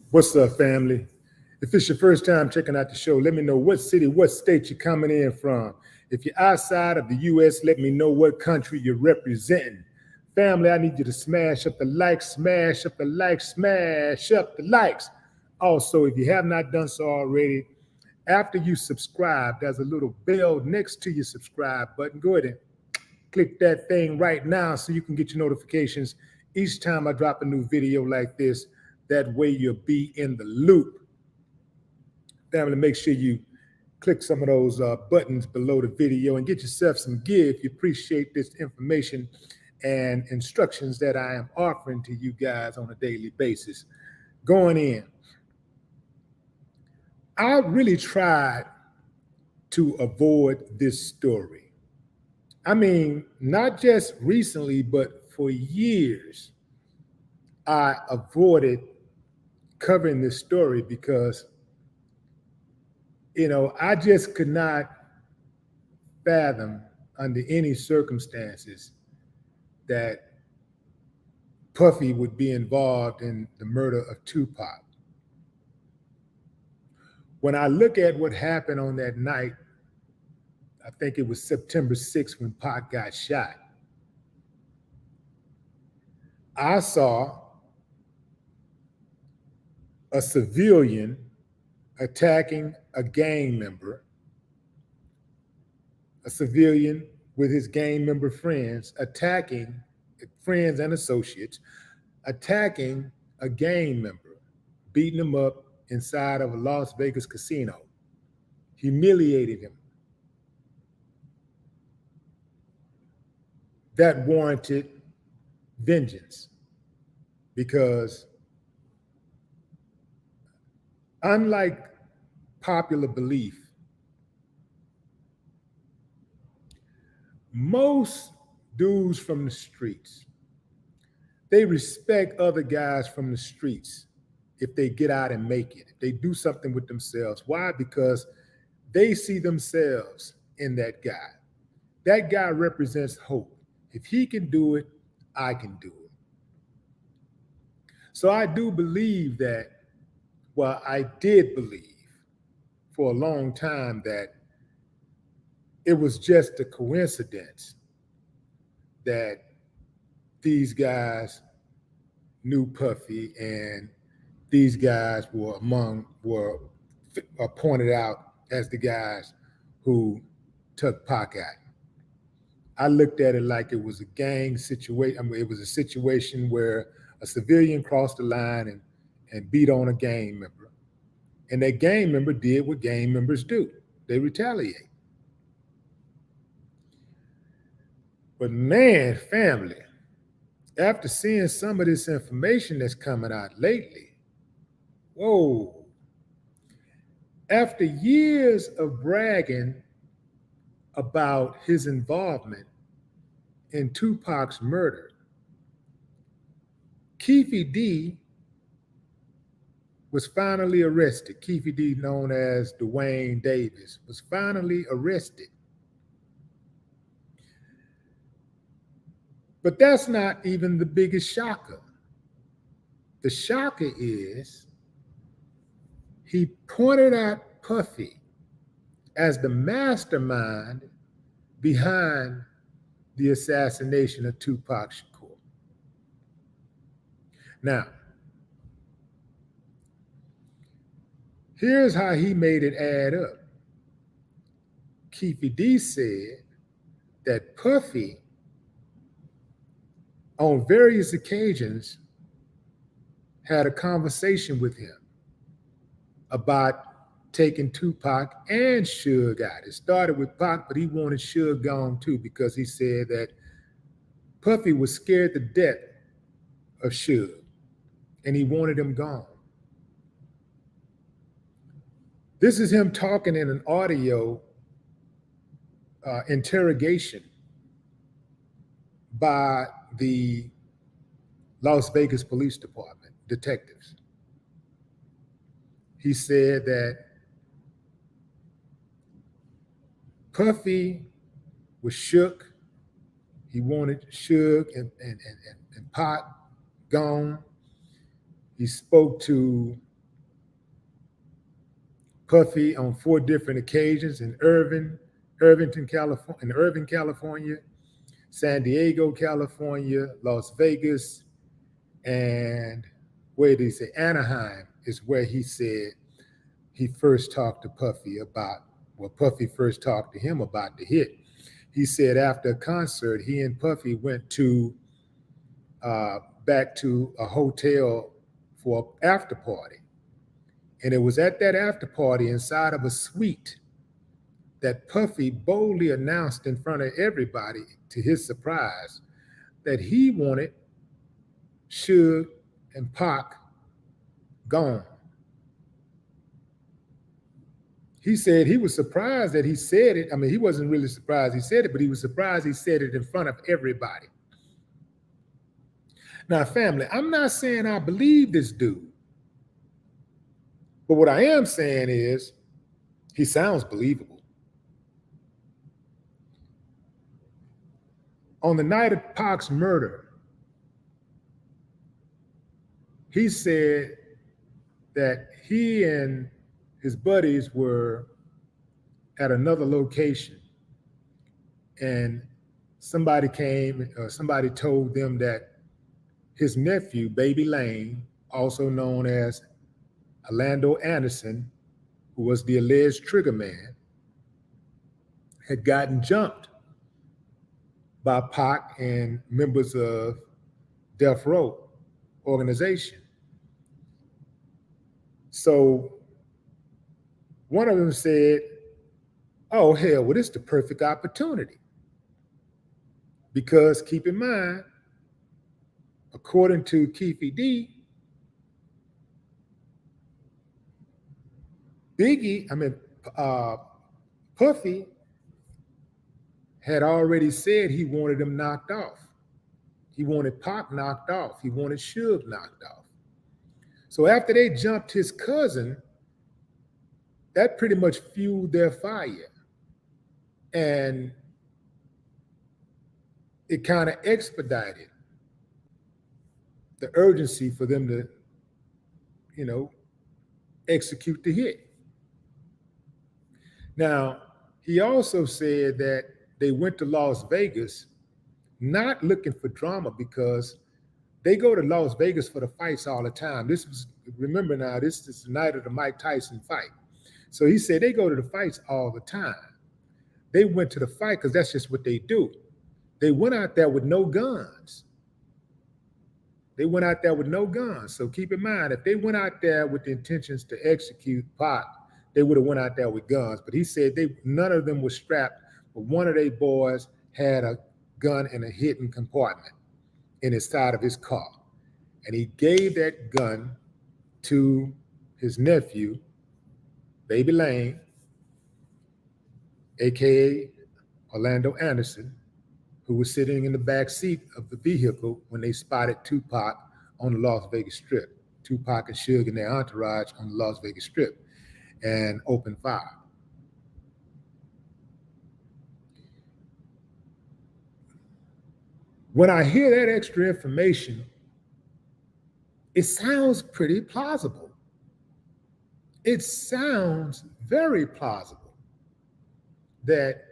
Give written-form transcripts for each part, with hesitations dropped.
What's up, family? If it's your first time checking out the show, let me know what city, what state you're coming in from. If you're outside of the U.S., let me know what country you're representing. Family, I need you to smash up the likes, smash up the likes, smash up the likes. Also, if you have not done so already, after you subscribe, there's a little bell next to your subscribe button. Go ahead and click that thing right now so you can get your notifications each time I drop a new video like this. That way you'll be in the loop. Family, make sure you click some of those buttons below the video and get yourself some gear if you appreciate this information and instructions that I am offering to you guys on a daily basis. Going in, I really tried to avoid this story. I mean, not just recently, but for years, I avoided covering this story because, I just could not fathom under any circumstances that Puffy would be involved in the murder of Tupac. When I look at what happened on that night, I think it was September 6th when Pac got shot, I saw a civilian attacking a gang member, a civilian with his gang member friends, attacking friends and associates, attacking a gang member, beating him up inside of a Las Vegas casino, humiliated him. That warranted vengeance because, unlike popular belief, most dudes from the streets, they respect other guys from the streets if they get out and make it, if they do something with themselves. Why? Because they see themselves in that guy. That guy represents hope. If he can do it, I can do it. So I do believe that, well, I did believe for a long time that it was just a coincidence that these guys knew Puffy and these guys were pointed out as the guys who took Pac out. I looked at it like it was a gang situation. I mean, it was a situation where a civilian crossed the line and beat on a gang member. And that gang member did what gang members do. They retaliate. But man, family, after seeing some of this information that's coming out lately, whoa. After years of bragging about his involvement in Tupac's murder, Keffe D was finally arrested. Keffe D, known as Dwayne Davis, was finally arrested. But that's not even the biggest shocker. The shocker is he pointed out Puffy as the mastermind behind the assassination of Tupac Shakur. Now, here's how he made it add up. Keffe D said that Puffy, on various occasions, had a conversation with him about taking Tupac and Suge out. It started with Pac, but he wanted Suge gone too because he said that Puffy was scared to death of Suge and he wanted him gone. This is him talking in an audio interrogation by the Las Vegas Police Department detectives. He said that Puffy was shook. He wanted Suge and Pac gone. He spoke to Puffy on 4 different occasions in Irvington, California, San Diego, California, Las Vegas, and where did he say? Anaheim is where he said he first talked to Puffy about, well, Puffy first talked to him about the hit. He said after a concert, he and Puffy went to back to a hotel for an after party. And it was at that after party inside of a suite that Puffy boldly announced in front of everybody, to his surprise, that he wanted Suge and Pac gone. He said he was surprised that he said it. I mean, he wasn't really surprised he said it, but he was surprised he said it in front of everybody. Now, family, I'm not saying I believe this dude. But what I am saying is he sounds believable. On the night of Pac's murder, he said that he and his buddies were at another location, and somebody came, somebody told them that his nephew, Baby Lane, also known as Orlando Anderson, who was the alleged trigger man, had gotten jumped by Pac and members of Death Row organization. So one of them said, oh, hell, well, this is the perfect opportunity. Because keep in mind, according to Keffe D, Puffy had already said he wanted him knocked off. He wanted Pac knocked off. He wanted Suge knocked off. So after they jumped his cousin, that pretty much fueled their fire. And it kind of expedited the urgency for them to, execute the hit. Now, he also said that they went to Las Vegas not looking for drama, because they go to Las Vegas for the fights all the time. Remember now, this is the night of the Mike Tyson fight. So he said they go to the fights all the time. They went to the fight because that's just what they do. They went out there with no guns. So keep in mind, if they went out there with the intentions to execute Pac, they would have went out there with guns. But he said none of them was strapped, but one of their boys had a gun in a hidden compartment in his side of his car. And he gave that gun to his nephew, Baby Lane, AKA Orlando Anderson, who was sitting in the back seat of the vehicle when they spotted Tupac on the Las Vegas Strip. Tupac and Suge and their entourage on the Las Vegas Strip, and opened fire. When I hear that extra information, it sounds pretty plausible. It sounds very plausible that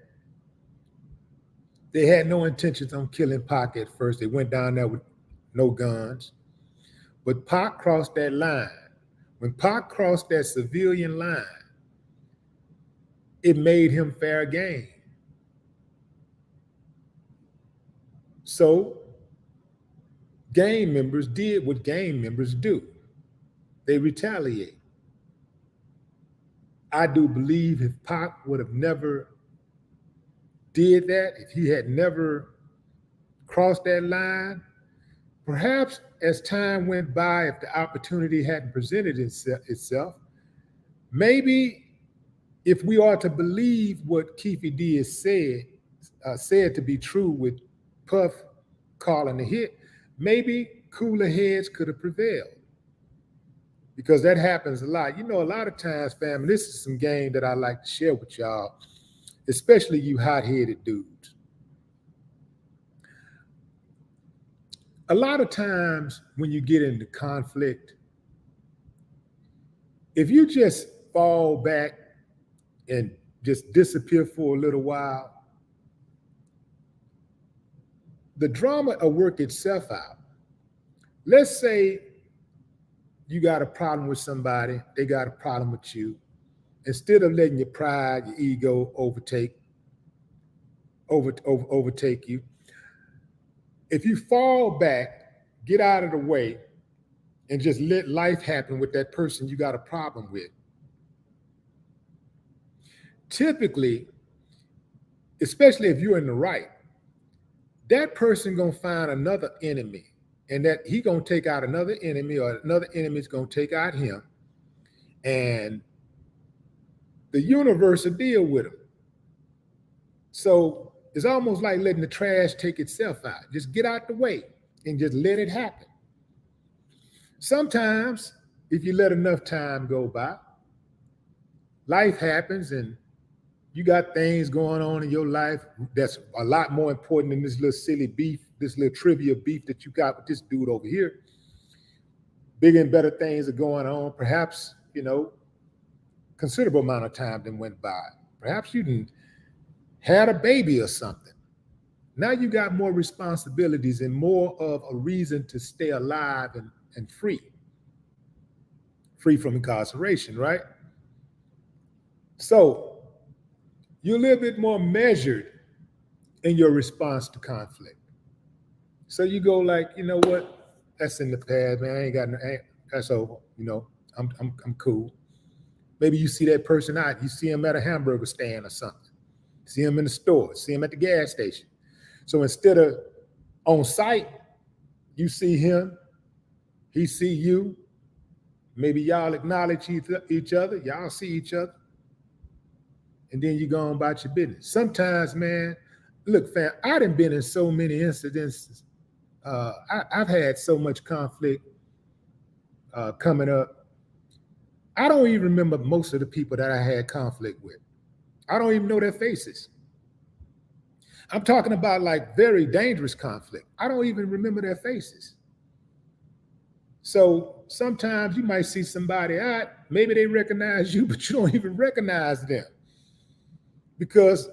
they had no intentions on killing Pac at first. They went down there with no guns. But Pac crossed that line. When Pac crossed that civilian line, it made him fair game. So gang members did what gang members do. They retaliate. I do believe if Pac would have never did that, if he had never crossed that line, perhaps as time went by, if the opportunity hadn't presented itself, maybe if we are to believe what Keffe D has said to be true with Puff calling the hit, maybe cooler heads could have prevailed. Because that happens a lot. A lot of times, family, this is some game that I like to share with y'all, especially you hot-headed dudes. A lot of times when you get into conflict, if you just fall back and just disappear for a little while, the drama will work itself out. Let's say you got a problem with somebody, they got a problem with you. Instead of letting your pride, your ego overtake you, if you fall back, get out of the way, and just let life happen with that person you got a problem with, typically, especially if you're in the right, that person gonna find another enemy, and that he gonna take out another enemy, or another enemy's gonna take out him, and the universe will deal with him. So it's almost like letting the trash take itself out. Just get out the way and just let it happen. Sometimes, if you let enough time go by, life happens and you got things going on in your life that's a lot more important than this little silly beef, this little trivia beef that you got with this dude over here. Bigger and better things are going on. Perhaps, considerable amount of time then went by. Perhaps you didn't had a baby or something. Now you got more responsibilities and more of a reason to stay alive and free from incarceration, right? So you're a little bit more measured in your response to conflict. So you go like, you know what? That's in the past, man. That's over. I'm cool. Maybe you see that person out. You see him at a hamburger stand or something. See him in the store. See him at the gas station. So instead of on site, you see him. He see you. Maybe y'all acknowledge each other. Y'all see each other. And then you go on about your business. Sometimes, man, look, fam, I done been in so many incidences. I've had so much conflict coming up. I don't even remember most of the people that I had conflict with. I don't even know their faces. I'm talking about like very dangerous conflict. I don't even remember their faces. So sometimes you might see somebody out, maybe they recognize you, but you don't even recognize them because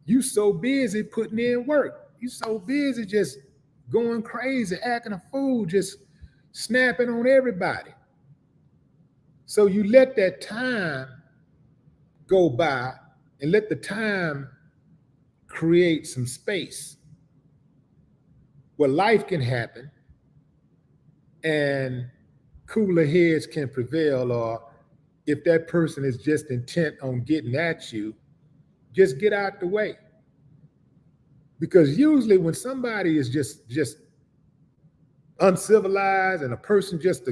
you so busy putting in work. You so busy just going crazy, acting a fool, just snapping on everybody. So you let that time go by and let the time create some space where life can happen and cooler heads can prevail, or if that person is just intent on getting at you, just get out the way. Because usually when somebody is just uncivilized and a person just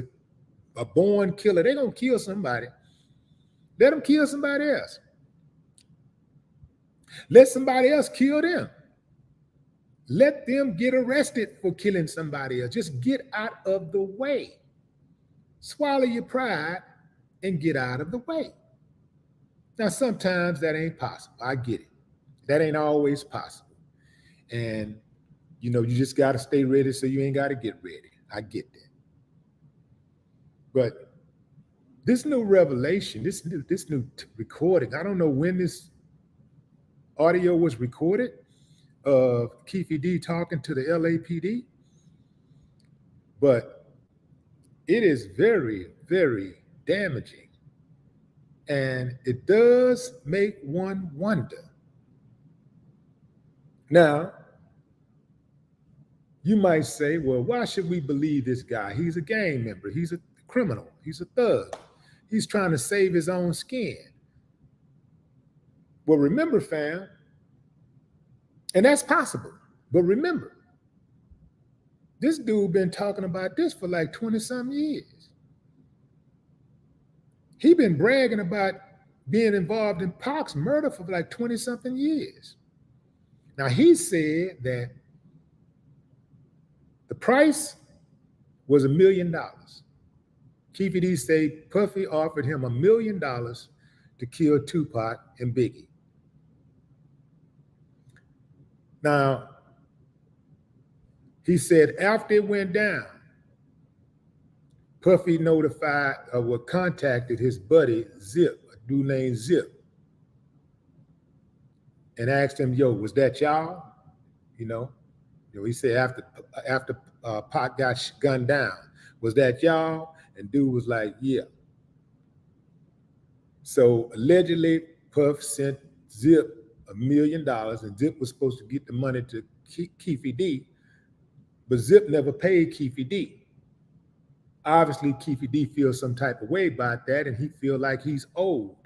a born killer, they're gonna kill somebody. Let them kill somebody else. Let somebody else kill them. Let them get arrested for killing somebody else. Just get out of the way. Swallow your pride and get out of the way. Now, sometimes that ain't possible. I get it. That ain't always possible. And, you just got to stay ready so you ain't got to get ready. I get that. But this new revelation, this new recording, I don't know when this audio was recorded of Keffe D talking to the LAPD, but it is very, very damaging. And it does make one wonder. Now, you might say, well, why should we believe this guy? He's a gang member. He's a criminal. He's a thug. He's trying to save his own skin. Well, remember, fam, and that's possible. But remember, this dude been talking about this for like 20-something years. He been bragging about being involved in Pac's murder for like 20-something years. Now, he said that the price was $1 million. Keffe D said Puffy offered him $1 million to kill Tupac and Biggie. Now, he said after it went down, Puffy contacted his buddy Zip, a dude named Zip, and asked him, "Yo, was that y'all?" You know, he said after Pac got gunned down, "Was that y'all?" And dude was like, "Yeah." So allegedly, Puff sent Zip $1 million, and Zip was supposed to get the money to Keffe D, but Zip never paid Keffe D. Obviously, Keffe D feels some type of way about that, and he feels like he's owed.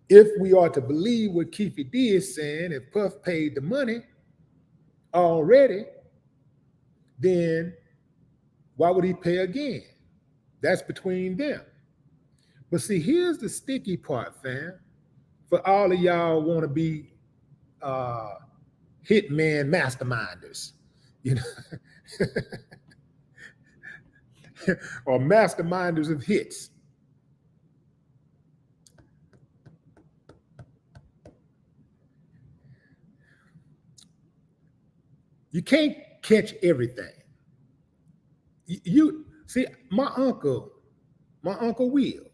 If we are to believe what Keffe D is saying, if Puff paid the money already, then why would he pay again? That's between them. But see, here's the sticky part, fam. For all of y'all want to be hitman masterminders, you know, or masterminders of hits. You can't catch everything. You see, my uncle Will.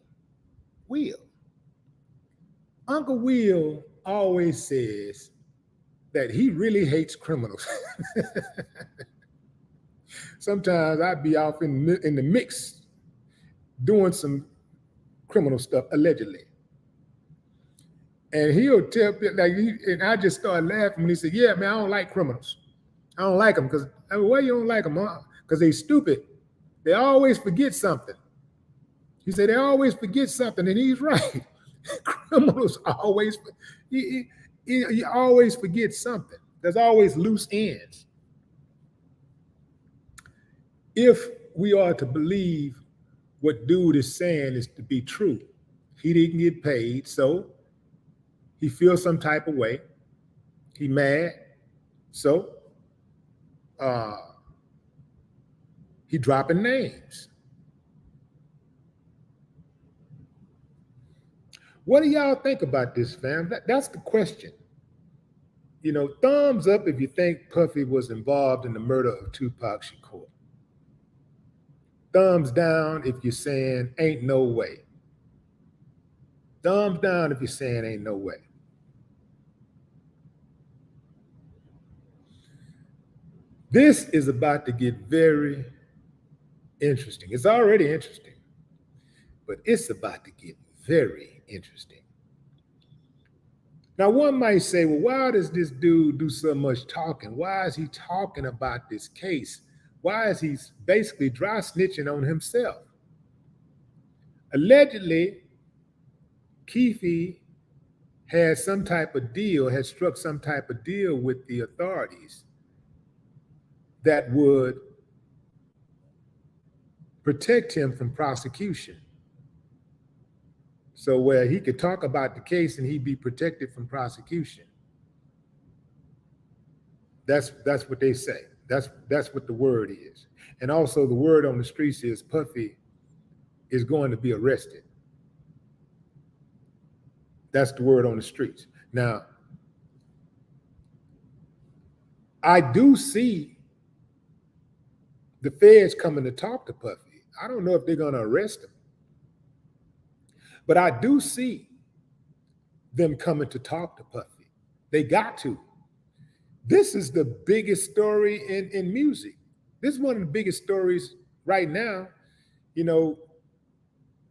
Uncle Will always says that he really hates criminals. Sometimes I'd be off in the mix doing some criminal stuff, allegedly. And he'll tell people, and I just started laughing when he said, "Yeah, man, I don't like criminals. I don't like them because, why you don't like them? Because they stupid. They always forget something." He said, "They always forget something," and he's right. Criminals always, you always forget something. There's always loose ends. If we are to believe what dude is saying is to be true, he didn't get paid, so he feels some type of way. He mad, so he dropping names. What do y'all think about this, fam? That's the question. You know, thumbs up if you think Puffy was involved in the murder of Tupac Shakur. Thumbs down if you're saying ain't no way. Thumbs down if you're saying ain't no way. This is about to get very interesting. It's already interesting, but it's about to get very interesting. Now, one might say, well, why does this dude do so much talking? Why is he talking about this case? Why is he basically dry snitching on himself? Allegedly, Keefe had some type of deal, had struck some type of deal with the authorities that would protect him from prosecution. So where he could talk about the case and he'd be protected from prosecution. That's what they say. That's what the word is. And also the word on the streets is Puffy is going to be arrested. That's the word on the streets. Now, I do see the feds coming to talk to Puffy. I don't know if they're going to arrest him, but I do see them coming to talk to Puffy. They got to. This is the biggest story in music. This is one of the biggest stories right now. You know,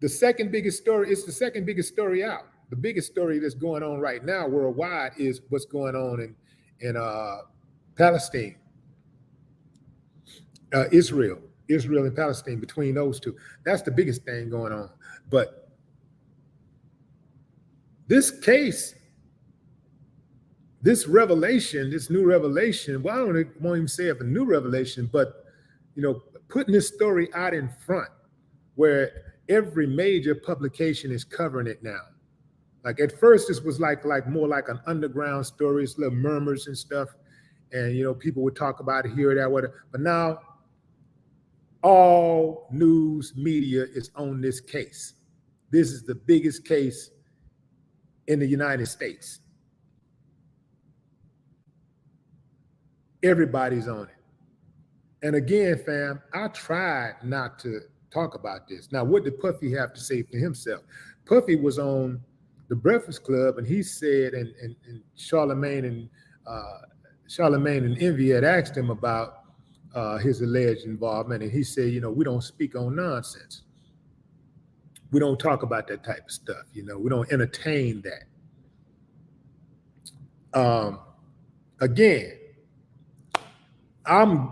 the second biggest story, it's the second biggest story out. The biggest story that's going on right now worldwide is what's going on in Palestine, Israel and Palestine, between those two. That's the biggest thing going on. But this case, this revelation, this new revelation, well, I won't even say it a new revelation, but, you know, putting this story out in front where every major publication is covering it now. Like at first, this was like more like an underground story, it's little murmurs and stuff. And, you know, people would talk about it here or there, whatever. But now all news media is on this case. This is the biggest case in the United States. Everybody's on it. And again, fam, I tried not to talk about this. Now, what did Puffy have to say for himself? Puffy was on the Breakfast Club, and he said, and Charlemagne and Envy had asked him about his alleged involvement, and he said, we don't speak on nonsense. We don't talk about that type of stuff. We don't entertain that. Again, I'm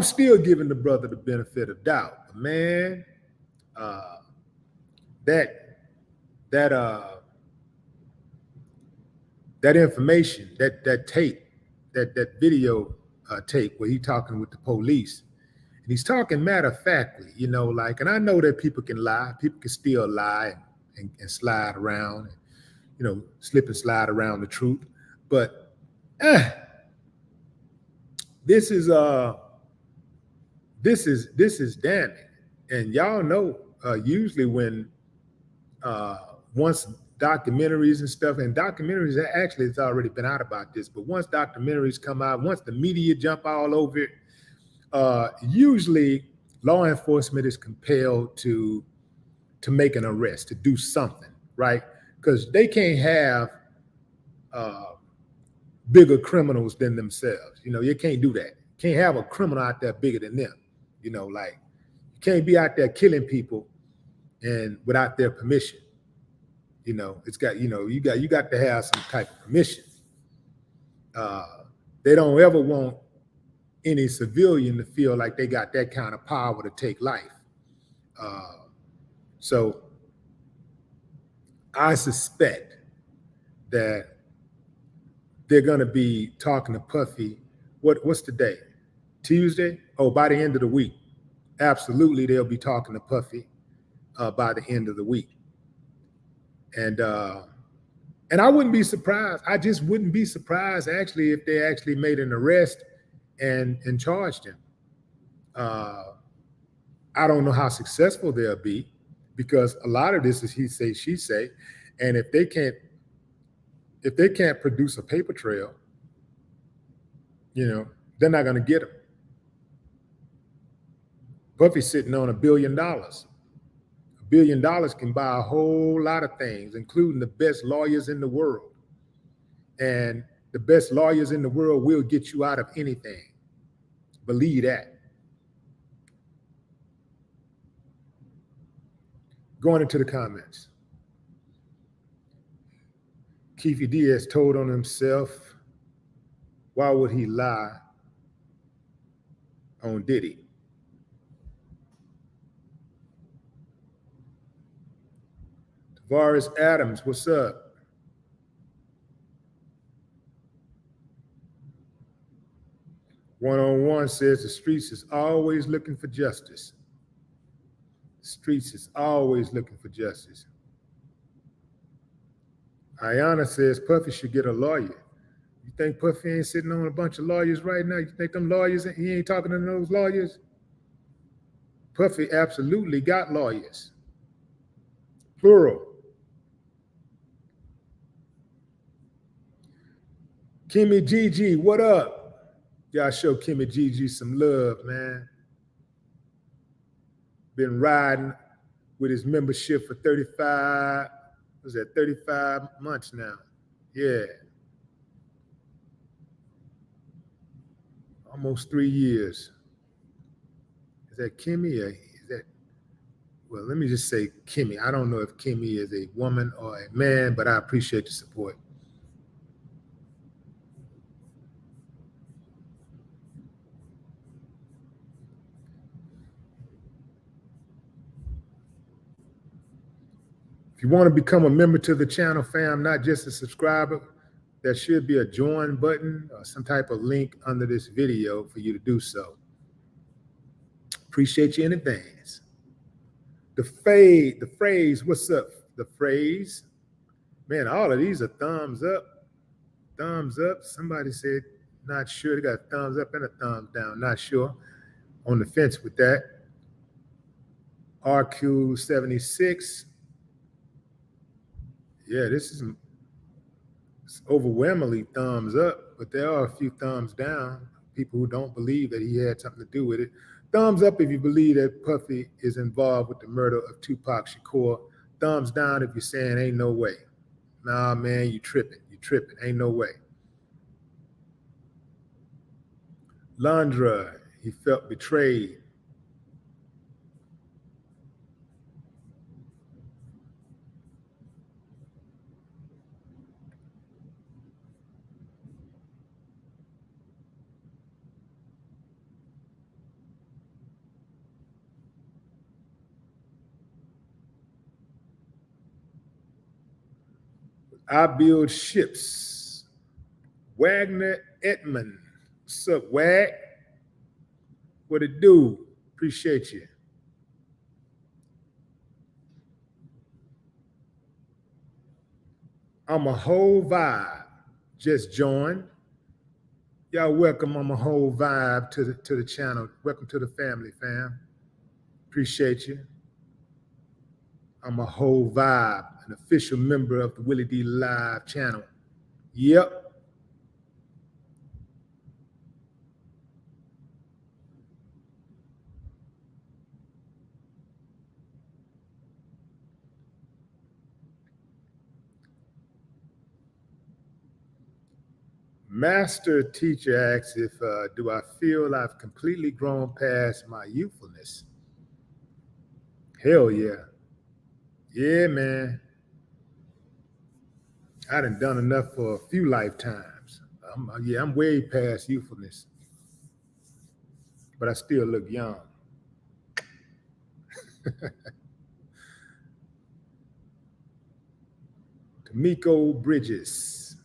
still giving the brother the benefit of doubt, but man, that information, that tape, that video tape where he's talking with the police, and he's talking matter-of-factly, and I know that people can lie, people can still lie and slide around, slip and slide around the truth, but this is damning. And y'all know, usually when once documentaries and stuff, and documentaries actually it's already been out about this, but once documentaries come out, once the media jump all over it, usually law enforcement is compelled to make an arrest, to do something, right? Because they can't have bigger criminals than themselves. You can't do that. You can't have a criminal out there bigger than them. You can't be out there killing people and without their permission. It's got, you got to have some type of permission. They don't ever want any civilian to feel like they got that kind of power to take life. So I suspect that they're going to be talking to Puffy. What's the day? Tuesday? Oh, by the end of the week. Absolutely, they'll be talking to Puffy by the end of the week. And I wouldn't be surprised. I just wouldn't be surprised actually if they actually made an arrest and charged him. I don't know how successful they'll be, because a lot of this is he say, she say, and if they can't produce a paper trail, they're not going to get him. Puffy's sitting on $1 billion. $1 billion can buy a whole lot of things, including the best lawyers in the world. And the best lawyers in the world will get you out of anything. Believe that. Going into the comments. Keffe D has told on himself. Why would he lie on Diddy? Tavares Adams, what's up? One-on-one says the streets is always looking for justice. The streets is always looking for justice. Ayana says Puffy should get a lawyer. You think Puffy ain't sitting on a bunch of lawyers right now? You think them lawyers, he ain't talking to those lawyers? Puffy absolutely got lawyers. Plural. Kimmy Gigi, what up? Y'all show Kimmy Gigi some love, man. Been riding with his membership for 35 months now. Yeah. Almost 3 years. Is that Kimmy or is that, well, let me just say Kimmy. I don't know if Kimmy is a woman or a man, but I appreciate the support. If you want to become a member to the channel, fam, not just a subscriber, there should be a join button or some type of link under this video for you to do so. Appreciate you in advance. The phrase, what's up? The phrase, man, all of these are thumbs up. Thumbs up. Somebody said, not sure. They got a thumbs up and a thumbs down. Not sure. On the fence with that. RQ76. Yeah, this is overwhelmingly thumbs up, but there are a few thumbs down. People who don't believe that he had something to do with it. Thumbs up if you believe that Puffy is involved with the murder of Tupac Shakur. Thumbs down if you're saying ain't no way. Nah, man, you tripping. You tripping. Ain't no way. Landra, he felt betrayed. I build ships. Wagner Edmond. What's up, Wag? What it do? Appreciate you. I'm a whole vibe. Just joined. Y'all welcome. I'm a whole vibe to the channel. Welcome to the family, fam. Appreciate you. I'm a whole vibe, an official member of the Willie D Live channel. Yep. Master teacher asks if do I feel I've completely grown past my youthfulness? Hell yeah. Yeah, man. I done enough for a few lifetimes. I'm way past youthfulness, but I still look young. Tamiko Bridges.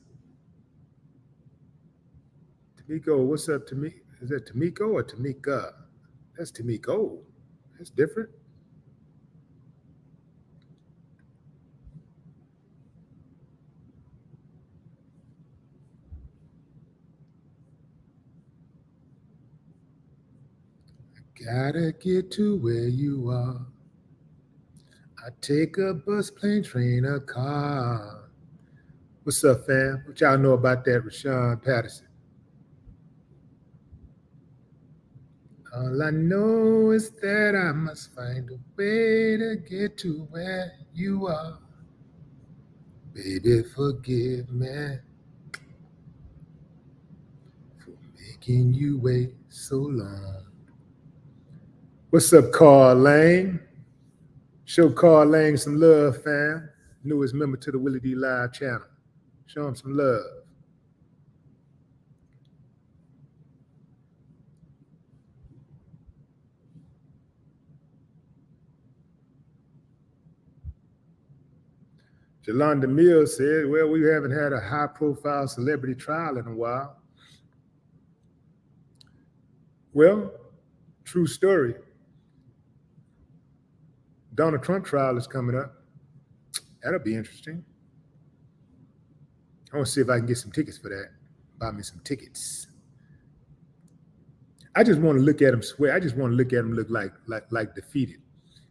Tamiko, what's up, Tamiko? Is that Tamiko or Tamika? That's Tamiko. That's different. Gotta get to where you are. I take a bus, plane, train, a car. What's up, fam? What y'all know about that, Rashawn Patterson? All I know is that I must find a way to get to where you are. Baby, forgive me for making you wait so long. What's up, Carl Lane? Show Carl Lane some love, fam. Newest member to the Willie D Live channel. Show him some love. Jolanda Mills said, well, we haven't had a high-profile celebrity trial in a while. Well, true story. Donald Trump trial is coming up. That'll be interesting. I want to see if I can get some tickets for that. Buy me some tickets. I just want to look at him swear. I just want to look at him look like defeated,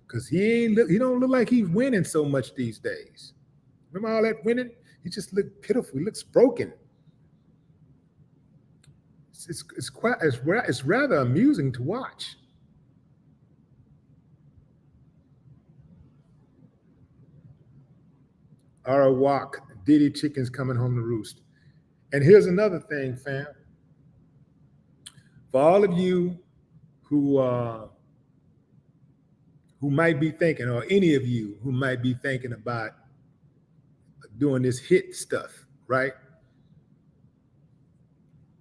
because he don't look like he's winning so much these days. Remember all that winning? He just looked pitiful. He looks broken. It's rather amusing to watch. Our walk, Diddy chickens coming home to roost. And here's another thing, fam. For all of you who might be thinking, or any of you who might be thinking about doing this hit stuff, right?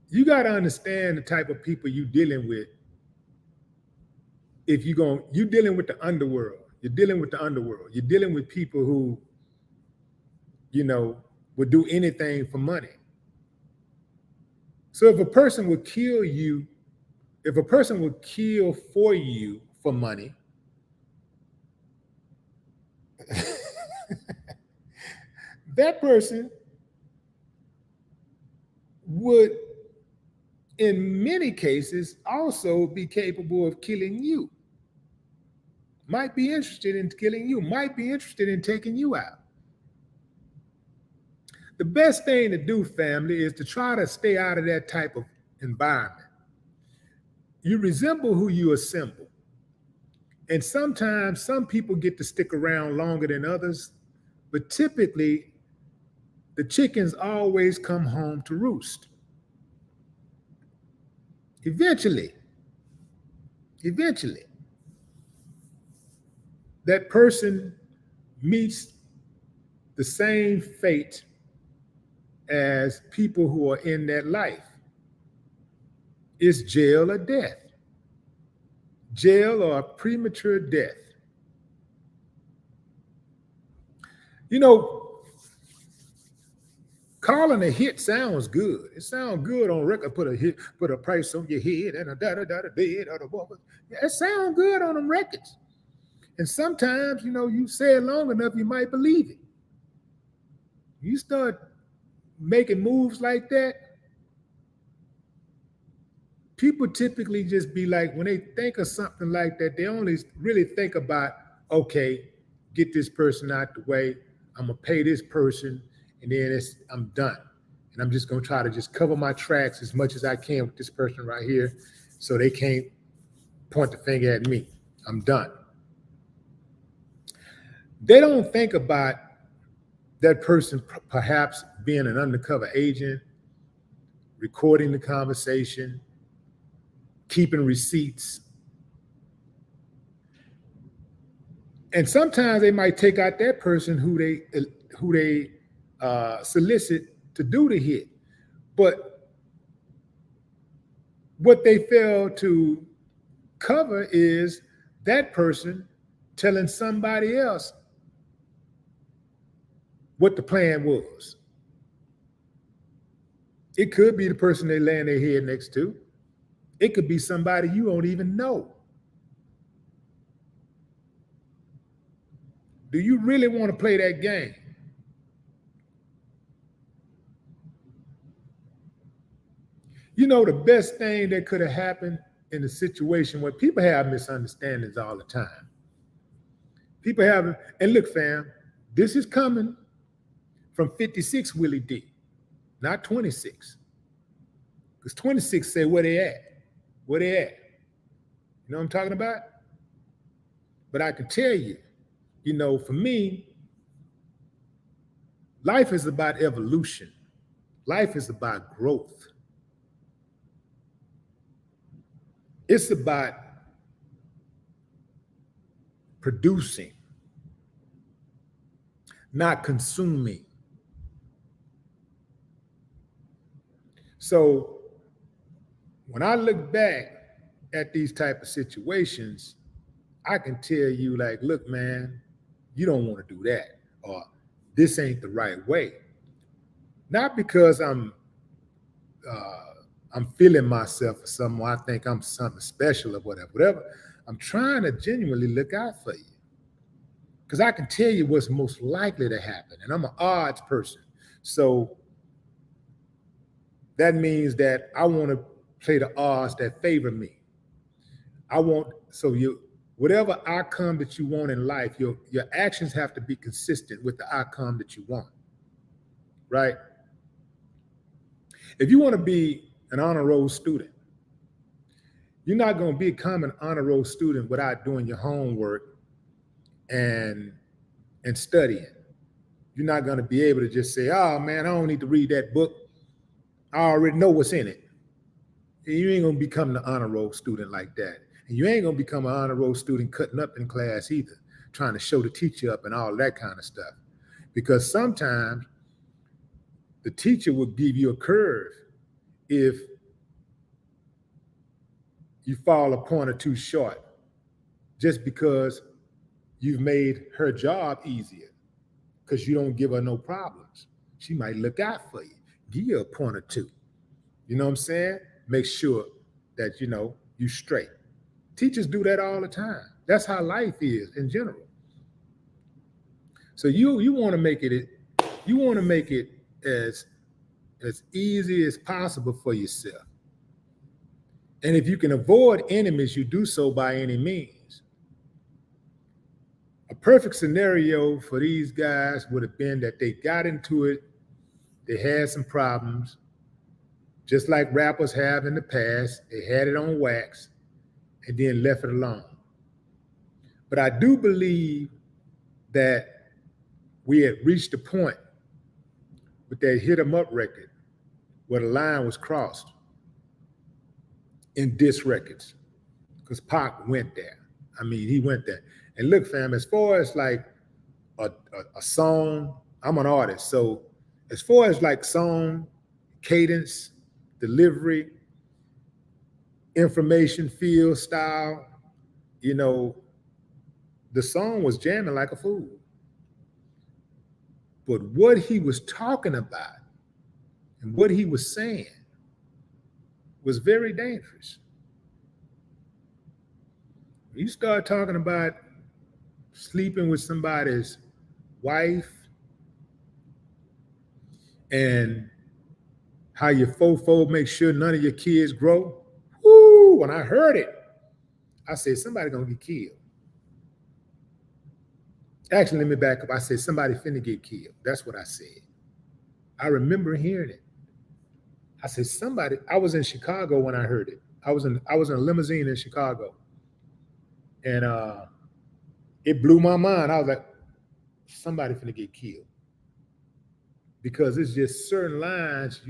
You got to understand the type of people you're dealing with. If you're dealing with the underworld, you're dealing with the underworld. You're dealing with people who, would do anything for money. So if a person would kill you, if a person would kill for you for money, that person would, in many cases, also be capable of killing you. Might be interested in killing you, might be interested in taking you out. The best thing to do, family, is to try to stay out of that type of environment. You resemble who you assemble. And sometimes some people get to stick around longer than others, but typically the chickens always come home to roost. Eventually, that person meets the same fate as people who are in that life. It's jail or death. Jail or premature death. You know, calling a hit sounds good. It sounds good on record. Put a price on your head and a dead or the woman. It sounds good on them records. And sometimes, you know, you say it long enough, you might believe it. You start making moves like that, people typically just be like, when they think of something like that, they only really think about, okay, get this person out the way. I'm gonna pay this person, and then I'm done. And I'm just gonna try to just cover my tracks as much as I can with this person right here, so they can't point the finger at me. I'm done. They don't think about that person perhaps being an undercover agent, recording the conversation, keeping receipts. And sometimes they might take out that person who they solicit to do the hit. But what they fail to cover is that person telling somebody else what the plan was. It could be the person they laying their head next to. It could be somebody you don't even know. Do you really want to play that game? You know, the best thing that could have happened in a situation where people have misunderstandings all the time. People have, and look, fam, this is coming from 56 Willie D, not 26. Because 26 say where they at. Where they at? You know what I'm talking about? But I can tell you, you know, for me, life is about evolution. Life is about growth. It's about producing, not consuming. So when I look back at these type of situations, I can tell you, like, look, man, you don't want to do that, or this ain't the right way. Not because I'm feeling myself or something, I think I'm something special or whatever. I'm trying to genuinely look out for you, because I can tell you what's most likely to happen, and I'm an odds person. So that means that I want to play the odds that favor me. Whatever outcome that you want in life, your actions have to be consistent with the outcome that you want, right? If you want to be an honor roll student, you're not going to become an honor roll student without doing your homework and studying. You're not going to be able to just say, oh man, I don't need to read that book. I already know what's in it. You ain't going to become the honor roll student like that. And you ain't going to become an honor roll student cutting up in class either, trying to show the teacher up and all that kind of stuff. Because sometimes the teacher will give you a curve if you fall a point or two short, just because you've made her job easier, because you don't give her no problems. She might look out for you, give you a point or two. You know what I'm saying? Make sure that, you know, you straight. Teachers do that all the time. That's how life is in general. So you want to make it as easy as possible for yourself. And if you can avoid enemies, you do so by any means. A perfect scenario for these guys would have been that they got into it, they had some problems, just like rappers have in the past. They had it on wax. and then left it alone. But I do believe that we had reached a point with that Hit 'Em Up record where the line was crossed in diss records, because Pac went there. I mean, he went there. And look, fam, as far as like a song, I'm an artist. So as far as like song, cadence, delivery, information, feel, style, you know, the song was jamming like a fool. But what he was talking about and what he was saying was very dangerous. You start talking about sleeping with somebody's wife and how your fofo makes sure none of your kids grow. Woo! When I heard it, I said, somebody gonna get killed. Actually, let me back up. I said, somebody finna get killed. That's what I said. I remember hearing it. I said, somebody, I was in Chicago when I heard it. I was in a limousine in Chicago. And it blew my mind. I was like, somebody finna get killed. Because it's just certain lines,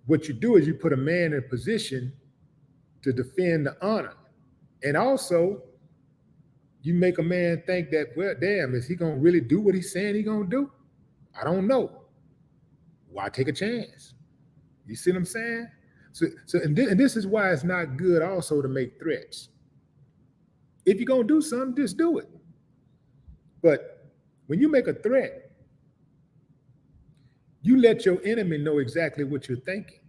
what you do is you put a man in a position to defend the honor. And also, you make a man think that, well, damn, is he gonna really do what he's saying he's gonna do? I don't know. Why take a chance? You see what I'm saying? And this is why it's not good also to make threats. If you're gonna do something, just do it. But when you make a threat, you let your enemy know exactly what you're thinking.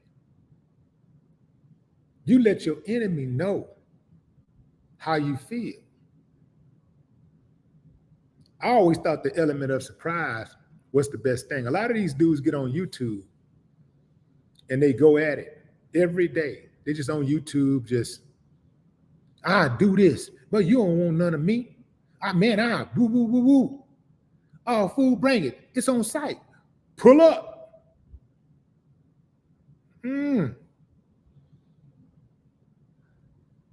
You let your enemy know how you feel. I always thought the element of surprise was the best thing. A lot of these dudes get on YouTube and they go at it every day. They just on YouTube, just, I do this, but you don't want none of me. Woo, woo, woo, woo. Oh, fool, bring it. It's on site. Pull up.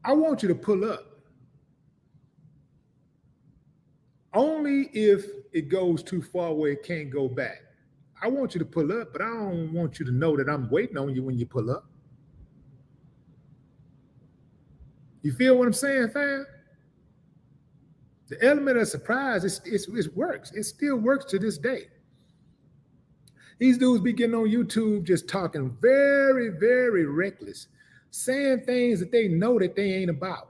I want you to pull up. Only if it goes too far where it can't go back. I want you to pull up, but I don't want you to know that I'm waiting on you when you pull up. You feel what I'm saying, fam? The element of surprise, it works. It still works to this day. These dudes be getting on YouTube just talking very, very reckless, saying things that they know that they ain't about.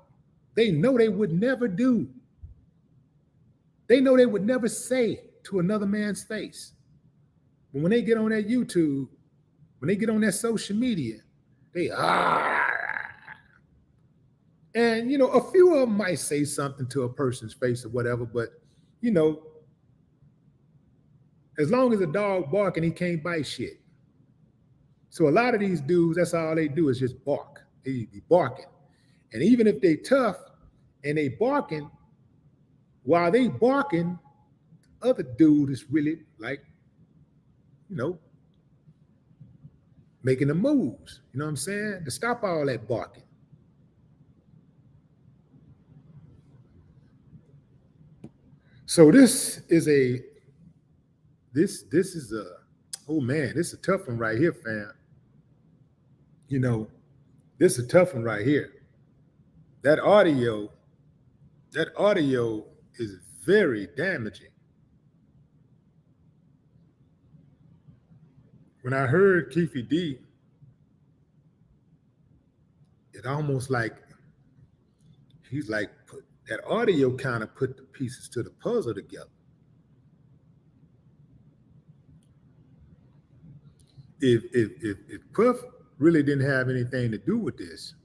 They know they would never do. They know they would never say to another man's face. But when they get on that YouTube, when they get on that social media, they and you know, a few of them might say something to a person's face or whatever, but you know, as long as a dog barking, he can't bite shit. So a lot of these dudes, that's all they do is just bark. They be barking. And even if they tough and they barking, while they barking, the other dude is really like, you know, making the moves. You know what I'm saying? To stop all that barking. So this is a oh man, this is a tough one right here, fam. You know, this is a tough one right here. That audio is very damaging. When I heard Keffe D, it almost like he's like that audio kind of put the pieces to the puzzle together. If Puff really didn't have anything to do with this,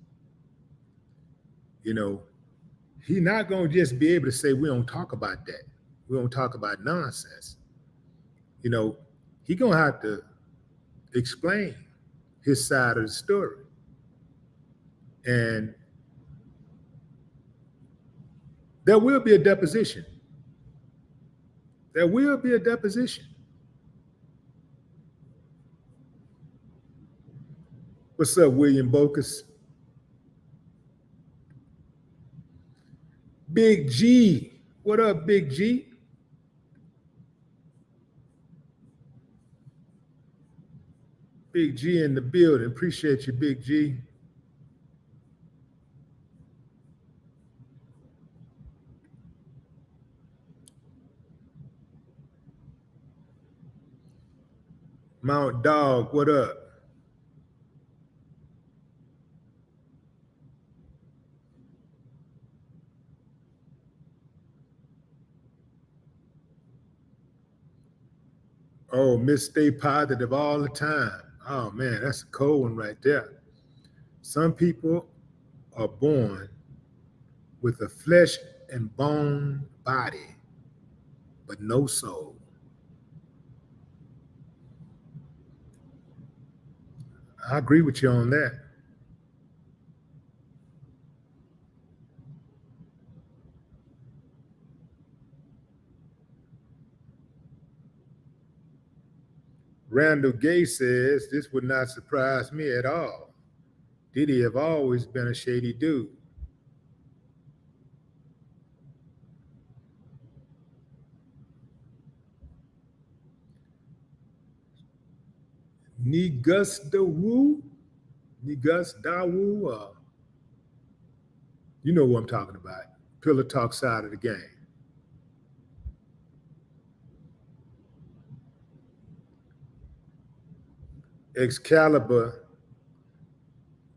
you know, he's not gonna just be able to say we don't talk about that. We don't talk about nonsense. You know, he gonna have to explain his side of the story. And there will be a deposition. There will be a deposition. What's up, William Bocus? Big G. What up, Big G? Big G in the building. Appreciate you, Big G. Mount Dog, what up? Oh, Miss Stay Positive all the time. Oh man, that's a cold one right there. Some people are born with a flesh and bone body, but no soul. I agree with you on that. Randall Gay says this would not surprise me at all. Diddy have always been a shady dude. Negus Dawu, Negus Dawu, you know who I'm talking about. Pillar Talk side of the game. Excalibur,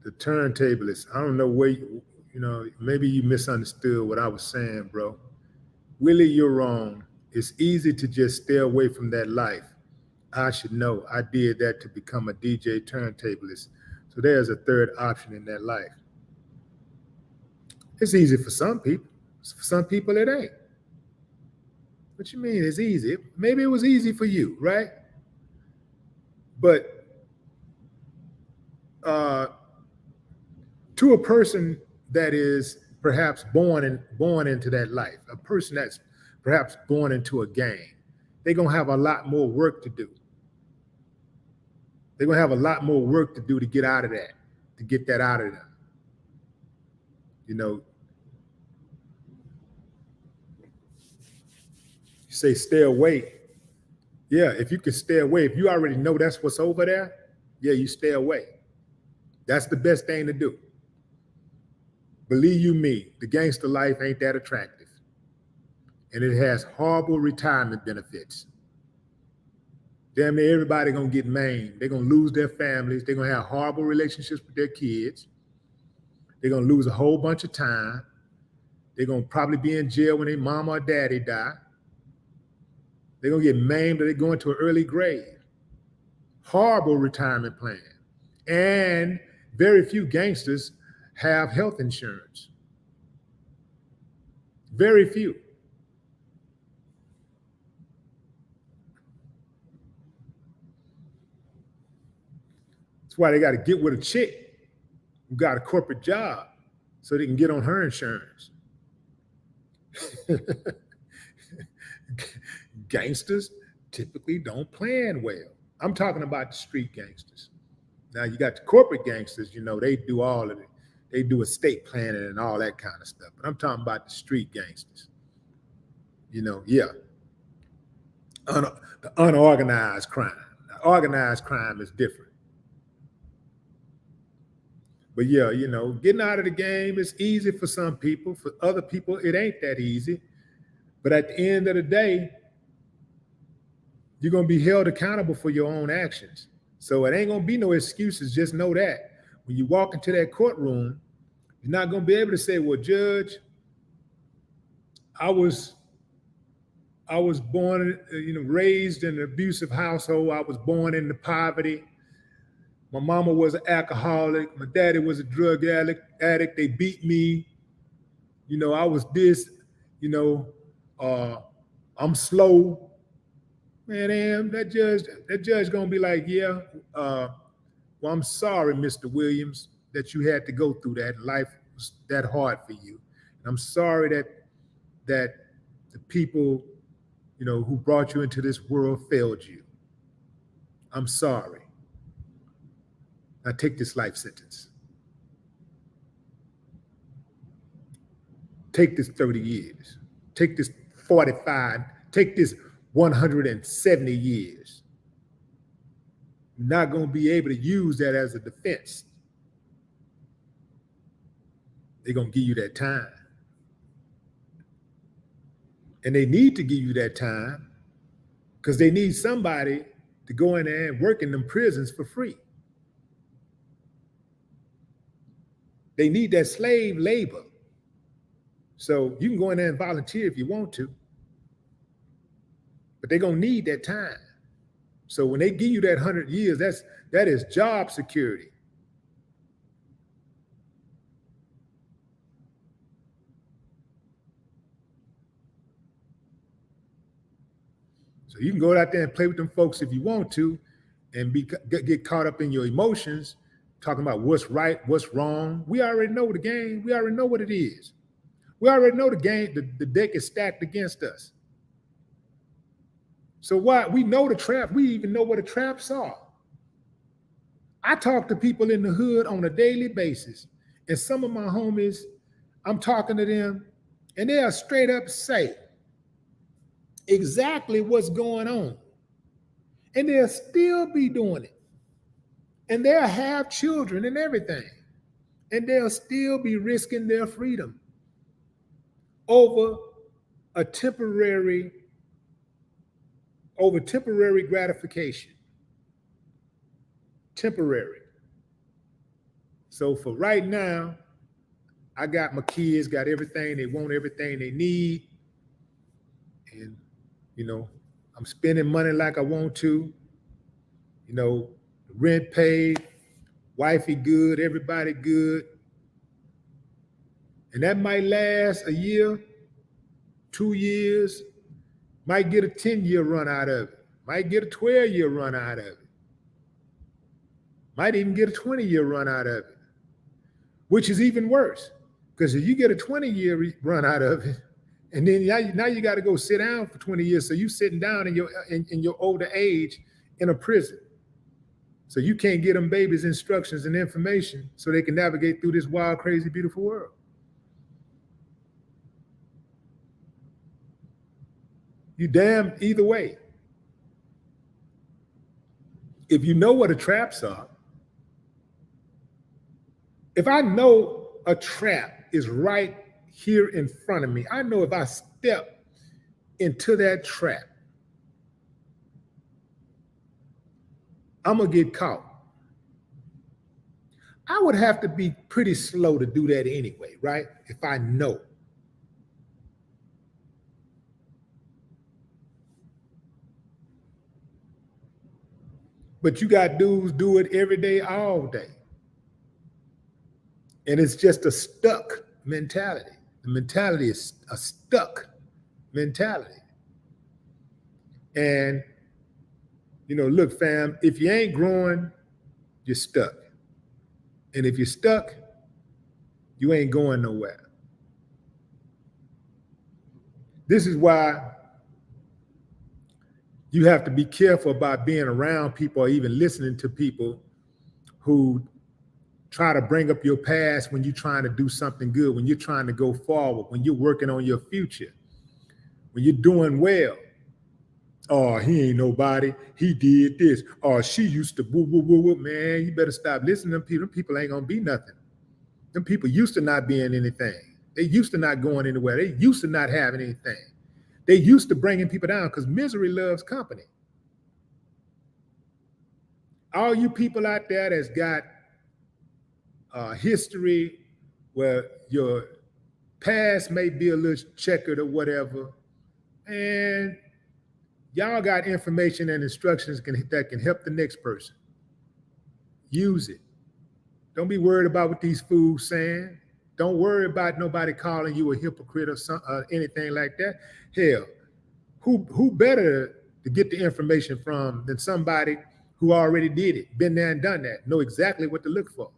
the turntablist. I don't know where maybe you misunderstood what I was saying, bro. Willie, you're wrong. It's easy to just stay away from that life. I should know. I did that to become a DJ turntablist. So there's a third option in that life. It's easy for some people. For some people, it ain't. What you mean it's easy? Maybe it was easy for you, right? But to a person that is perhaps born into that life, a person that's perhaps born into a gang, they're gonna have a lot more work to do. They're gonna have a lot more work to do to get out of that, to get that out of them. You say stay away. Yeah, if you can stay away, if you already know that's what's over there, yeah, you stay away. That's the best thing to do. Believe you me, the gangster life ain't that attractive. And it has horrible retirement benefits. Damn near everybody gonna get maimed. They're gonna lose their families. They're gonna have horrible relationships with their kids. They're gonna lose a whole bunch of time. They're gonna probably be in jail when their mama or daddy die. They're gonna get maimed or they go into an early grave. Horrible retirement plan. And very few gangsters have health insurance. Very few. That's why they got to get with a chick who got a corporate job so they can get on her insurance. Gangsters typically don't plan well. I'm talking about the street gangsters. Now you got the corporate gangsters, they do all of it. They do estate planning and all that kind of stuff. But I'm talking about the street gangsters. Yeah. The unorganized crime. The organized crime is different. But yeah, getting out of the game is easy for some people. For other people, it ain't that easy. But at the end of the day, you're going to be held accountable for your own actions. So it ain't going to be no excuses. Just know that when you walk into that courtroom, you're not going to be able to say, well, Judge, I was born, raised in an abusive household. I was born into poverty. My mama was an alcoholic. My daddy was a drug addict. They beat me. I was this, I'm slow. Man, that judge gonna be like, yeah, well, I'm sorry, Mr. Williams, that you had to go through that. Life was that hard for you. And I'm sorry that the people, who brought you into this world failed you. I'm sorry. Now take this life sentence. take this 30 years, take this 45, take this 170 years. You're not going to be able to use that as a defense. They're going to give you that time. And they need to give you that time because they need somebody to go in there and work in them prisons for free. They need that slave labor. So you can go in there and volunteer if you want to, but they're going to need that time. So when they give you that 100 years, that is job security. So you can go out there and play with them folks if you want to and get caught up in your emotions, talking about what's right, what's wrong. We already know the game. We already know what it is. We already know the game, the deck is stacked against us. So why we know the trap, we even know what the traps are. I talk to people in the hood on a daily basis, and some of my homies, I'm talking to them, and they'll straight up say exactly what's going on. And they'll still be doing it. And they'll have children and everything. And they'll still be risking their freedom over temporary gratification. Temporary. So for right now, I got my kids, got everything they want, everything they need. And, I'm spending money like I want to. Rent paid, wifey good, everybody good. And that might last a year, 2 years, might get a 10-year run out of it, might get a 12-year run out of it, might even get a 20-year run out of it, which is even worse. Because if you get a 20-year run out of it, and then now you got to go sit down for 20 years, so you sitting down in your older age in a prison. So you can't get them babies instructions and information so they can navigate through this wild, crazy, beautiful world. You damned either way. If you know what the traps are, if I know a trap is right here in front of me, I know if I step into that trap, I'm going to get caught. I would have to be pretty slow to do that anyway, right? If I know. But you got dudes do it every day, all day. And it's just a stuck mentality. The mentality is a stuck mentality. And, look, fam, if you ain't growing, you're stuck. And if you're stuck, you ain't going nowhere. This is why you have to be careful about being around people or even listening to people who try to bring up your past when you're trying to do something good, when you're trying to go forward, when you're working on your future, when you're doing well. Oh, he ain't nobody. He did this. Oh, she used to woo, woo, woo, woo. Man, you better stop listening to them people. Them people ain't going to be nothing. Them people used to not being anything. They used to not going anywhere. They used to not having anything. They used to bringing people down because misery loves company. All you people out there that's got history where your past may be a little checkered or whatever, and y'all got information and instructions that can help the next person. Use it. Don't be worried about what these fools saying. Don't worry about nobody calling you a hypocrite or anything like that. Hell, who better to get the information from than somebody who already did it, been there and done that, know exactly what to look for.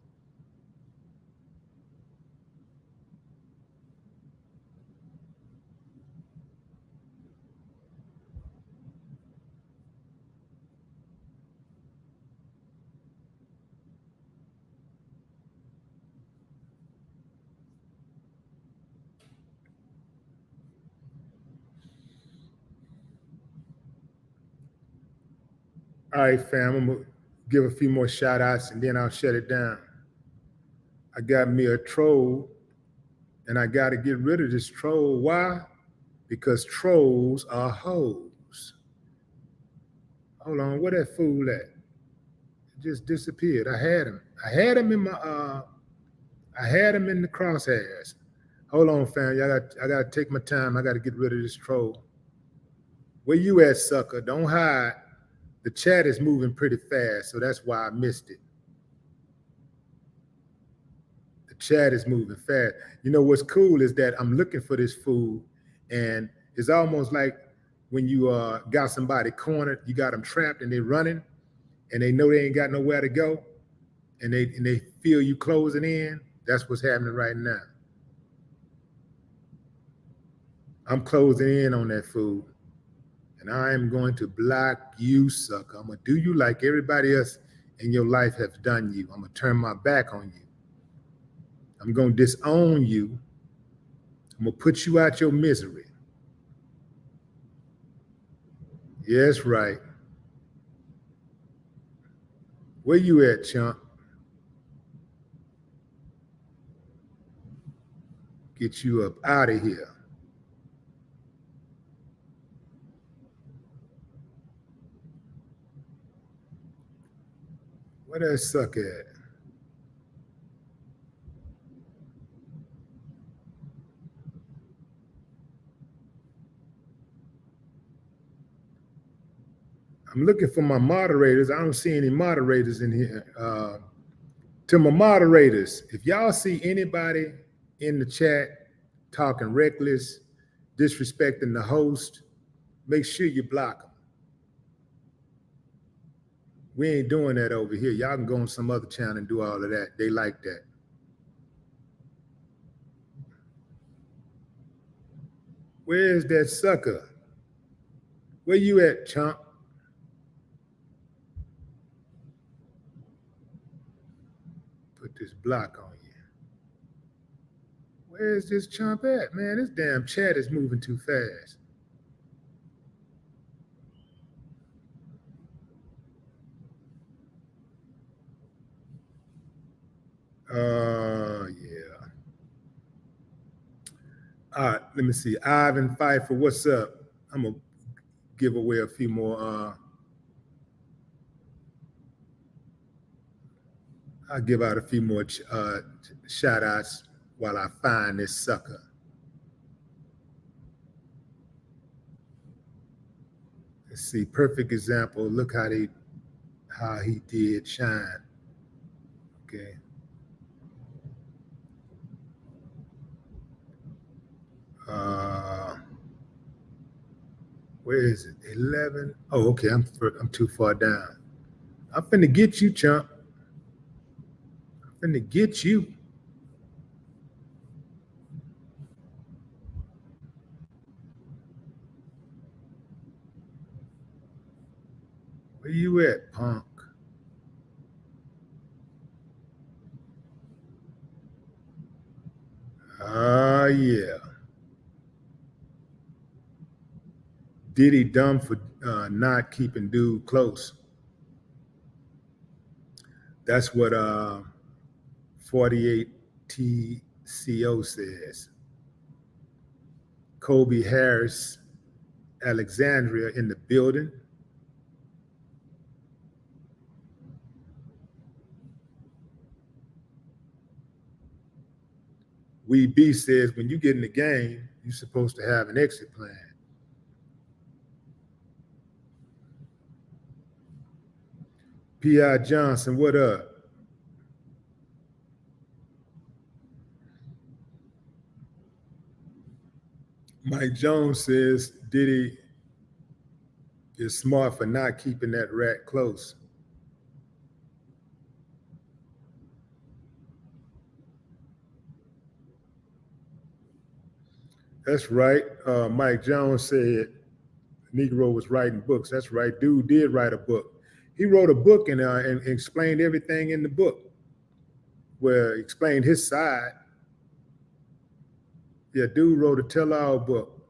All right, fam, I'm gonna give a few more shout outs and then I'll shut it down. I got me a troll and I got to get rid of this troll. Why? Because trolls are hoes. Hold on, where that fool at? It just disappeared. I had him. I had him in the crosshairs. Hold on, fam. I got to take my time. I got to get rid of this troll. Where you at, sucker? Don't hide. The chat is moving pretty fast, so that's why I missed it. The chat is moving fast. You know what's cool is that I'm looking for this fool, and it's almost like when you got somebody cornered, you got them trapped and they're running, and they know they ain't got nowhere to go, and they feel you closing in. That's what's happening right now. I'm closing in on that fool. And I am going to block you, sucker. I'm going to do you like everybody else in your life has done you. I'm going to turn my back on you. I'm going to disown you. I'm going to put you out your misery. Yes, right. Where you at, chump? Get you up out of here. Where that sucker at? I'm looking for my moderators. I don't see any moderators in here. To my moderators, if y'all see anybody in the chat talking reckless, disrespecting the host, make sure you block them. We ain't doing that over here. Y'all can go on some other channel and do all of that. They like that. Where's that sucker? Where you at, chump? Put this block on you. Where's this chump at, man? This damn chat is moving too fast. Yeah. All right, let me see. Ivan Pfeiffer, what's up? I'm gonna give away a few more. I'll give out a few more shout outs while I find this sucker. Let's see, perfect example. Look how he did shine. Okay. Where is it? 11. Oh, okay. I'm too far down. I'm finna get you, chump. I'm finna get you. Where you at, punk? Yeah. Diddy dumb for not keeping dude close. That's what 48 TCO says. Kobe Harris, Alexandria in the building. Wee B says when you get in the game, you're supposed to have an exit plan. P.I. Johnson, what up? Mike Jones says Diddy is smart for not keeping that rat close. That's right. Mike Jones said Negro was writing books. That's right. Dude did write a book. He wrote a book and explained everything in the book, where he explained his side. Yeah, dude wrote a tell-all book.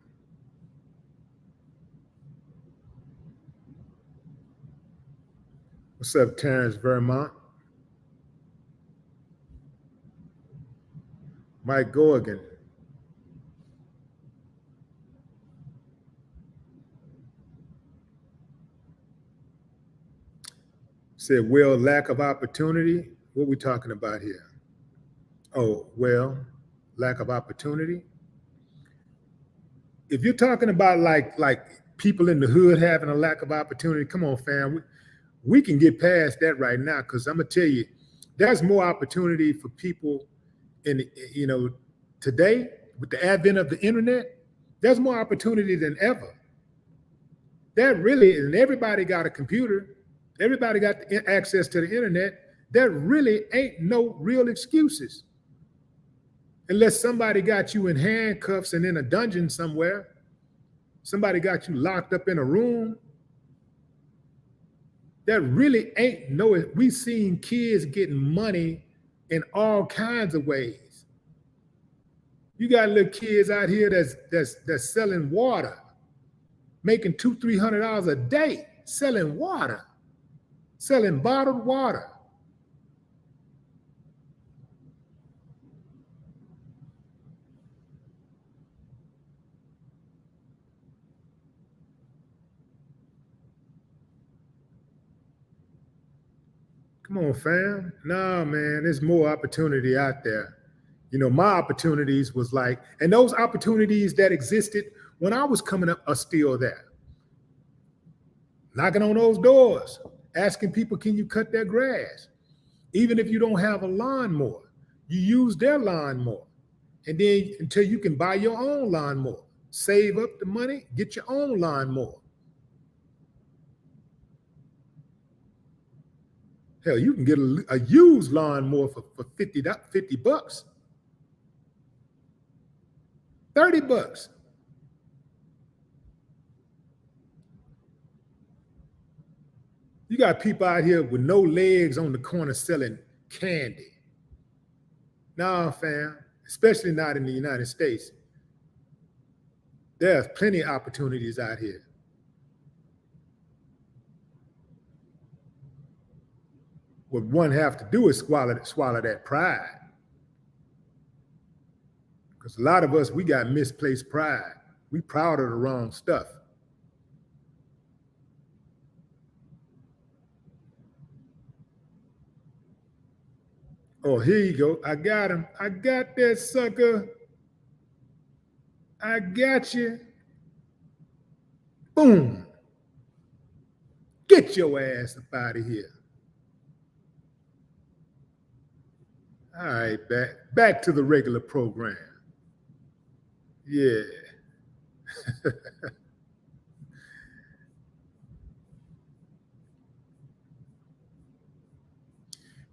What's up, Terrence, Vermont? Mike Gorgon. Said, well, lack of opportunity. What we talking about here? Oh, well, lack of opportunity. If you're talking about like people in the hood having a lack of opportunity, come on, fam. We can get past that right now, because I'm gonna tell you, there's more opportunity for people in, today with the advent of the internet. There's more opportunity than ever. That really, and everybody got a computer, everybody got access to the internet. There really ain't no real excuses. Unless somebody got you in handcuffs and in a dungeon somewhere, somebody got you locked up in a room. There really ain't no, we seen kids getting money in all kinds of ways. You got little kids out here that's selling water, making $200-300 a day, selling water, selling bottled water. Come on, fam. No, man, there's more opportunity out there. My opportunities was like, and those opportunities that existed when I was coming up are still there. Knocking on those doors, asking people, can you cut their grass? Even if you don't have a lawnmower, you use their lawnmower. And then until you can buy your own lawnmower, save up the money, get your own lawnmower. Hell, you can get a used lawnmower for $50, $50, $30. You got people out here with no legs on the corner selling candy. Nah, fam, especially not in the United States. There's plenty of opportunities out here. What one have to do is swallow that pride. Because a lot of us, we got misplaced pride. We proud of the wrong stuff. Oh, here you go. I got him. I got that sucker. I got you. Boom. Get your ass up out of here. All right, back to the regular program. Yeah.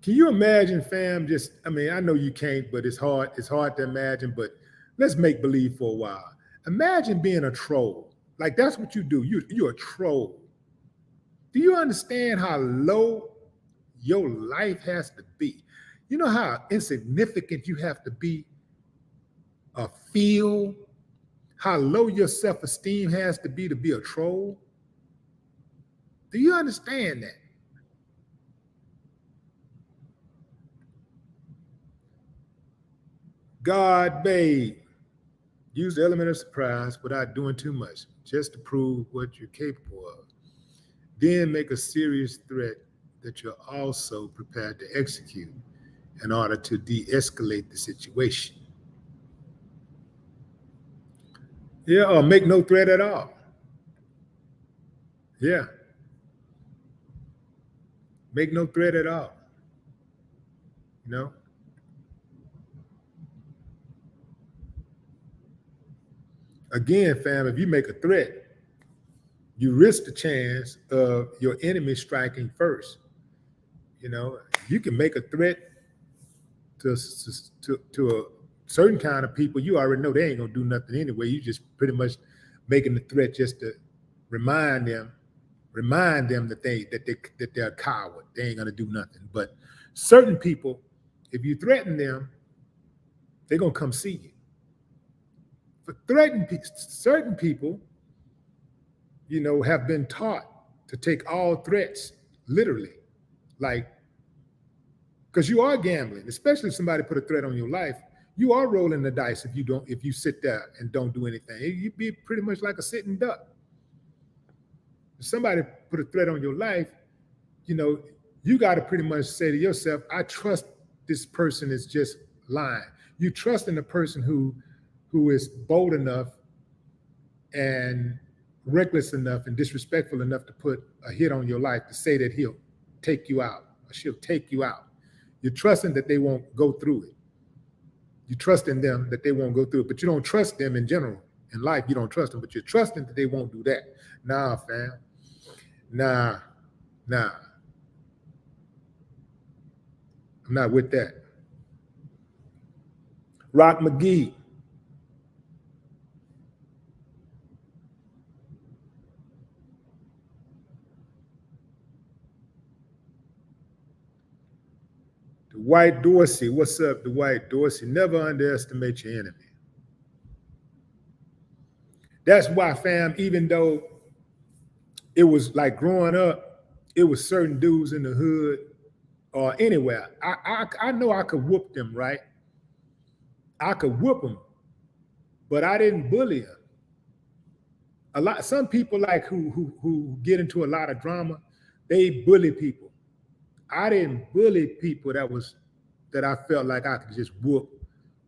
Can you imagine, fam? I know you can't, but it's hard to imagine, but let's make believe for a while. Imagine being a troll. Like, that's what you do. You're a troll. Do you understand how low your life has to be? You know how insignificant you have to be or feel? How low your self-esteem has to be a troll? Do you understand that? God, babe, use the element of surprise without doing too much, just to prove what you're capable of. Then make a serious threat that you're also prepared to execute in order to de-escalate the situation. Yeah, or make no threat at all. Yeah. Make no threat at all. Again, fam, if you make a threat, you risk the chance of your enemy striking first. You can make a threat to a certain kind of people. You already know they ain't gonna do nothing anyway. You just pretty much making the threat just to remind them that they're a coward. They ain't gonna do nothing. But certain people, if you threaten them, they're gonna come see you. For certain people, have been taught to take all threats literally. Like, because you are gambling, especially if somebody put a threat on your life. You are rolling the dice if you sit there and don't do anything. You'd be pretty much like a sitting duck. If somebody put a threat on your life, you got to pretty much say to yourself, I trust this person is just lying. You trust in the person who is bold enough and reckless enough and disrespectful enough to put a hit on your life to say that he'll take you out or she'll take you out. You're trusting that they won't go through it. You trust in them that they won't go through it, but you don't trust them in general. In life, you don't trust them, but you're trusting that they won't do that. Nah, fam. Nah. I'm not with that. Rock McGee. Dwight Dorsey. What's up, Dwight Dorsey? Never underestimate your enemy. That's why, fam, even though it was like growing up, it was certain dudes in the hood or anywhere. I know I could whoop them, right? I could whoop them, but I didn't bully them. Some people like who get into a lot of drama, they bully people. I didn't bully people that I felt like I could just whoop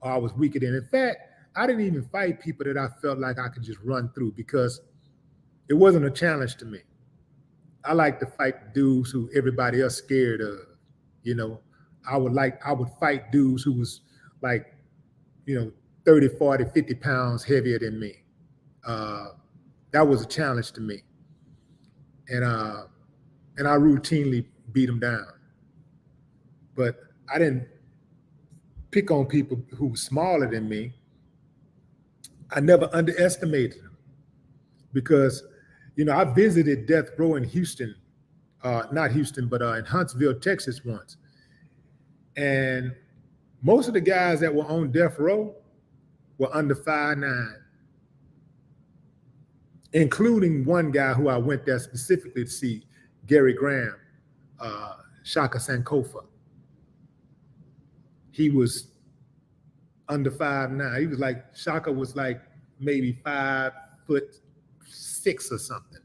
or I was weaker than. In fact, I didn't even fight people that I felt like I could just run through because it wasn't a challenge to me. I like to fight dudes who everybody else scared of. I would fight dudes who was like, 30, 40, 50 pounds heavier than me. That was a challenge to me. And I routinely beat them down. But I didn't pick on people who were smaller than me. I never underestimated them because, I visited death row in Houston, not Houston, but in Huntsville, Texas once. And most of the guys that were on death row were under 5'9", including one guy who I went there specifically to see, Gary Graham, Shaka Sankofa. He was under 5'9". He was like, Shaka was like maybe 5'6" or something.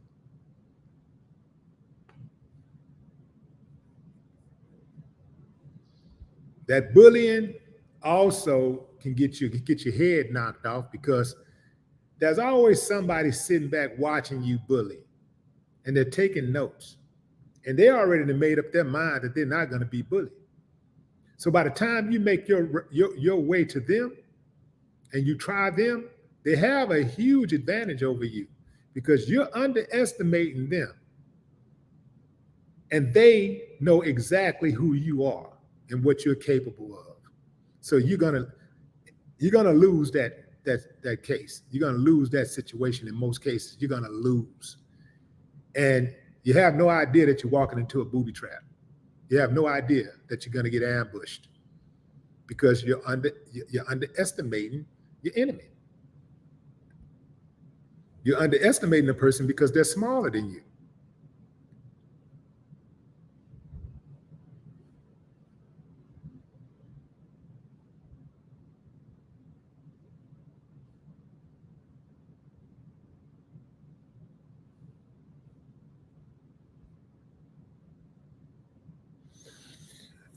That bullying also can get your head knocked off because there's always somebody sitting back watching you bully, and they're taking notes, and they already made up their mind that they're not going to be bullied. So by the time you make your way to them and you try them, they have a huge advantage over you because you're underestimating them. And they know exactly who you are and what you're capable of. So you're gonna lose that case. You're gonna lose that situation. In most cases, you're gonna lose. And you have no idea that you're walking into a booby trap. You have no idea that you're going to get ambushed because you're underestimating your enemy. You're underestimating a person because they're smaller than you.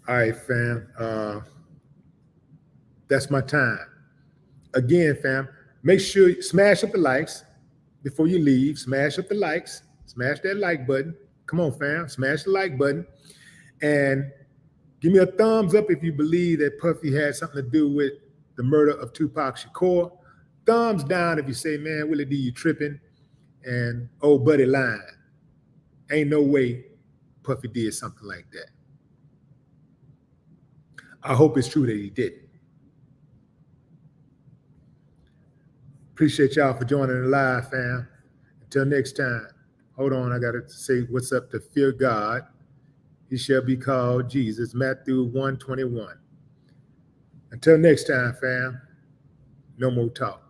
All right, fam. That's my time. Again, fam, make sure you smash up the likes before you leave. Smash up the likes. Smash that like button. Come on, fam. Smash the like button. And give me a thumbs up if you believe that Puffy had something to do with the murder of Tupac Shakur. Thumbs down if you say, man, Willie D, you tripping. And old buddy lying. Ain't no way Puffy did something like that. I hope it's true that he didn't. Appreciate y'all for joining the live, fam. Until next time. Hold on, I got to say what's up to fear God. He shall be called Jesus, Matthew 1:21. Until next time, fam, no more talk.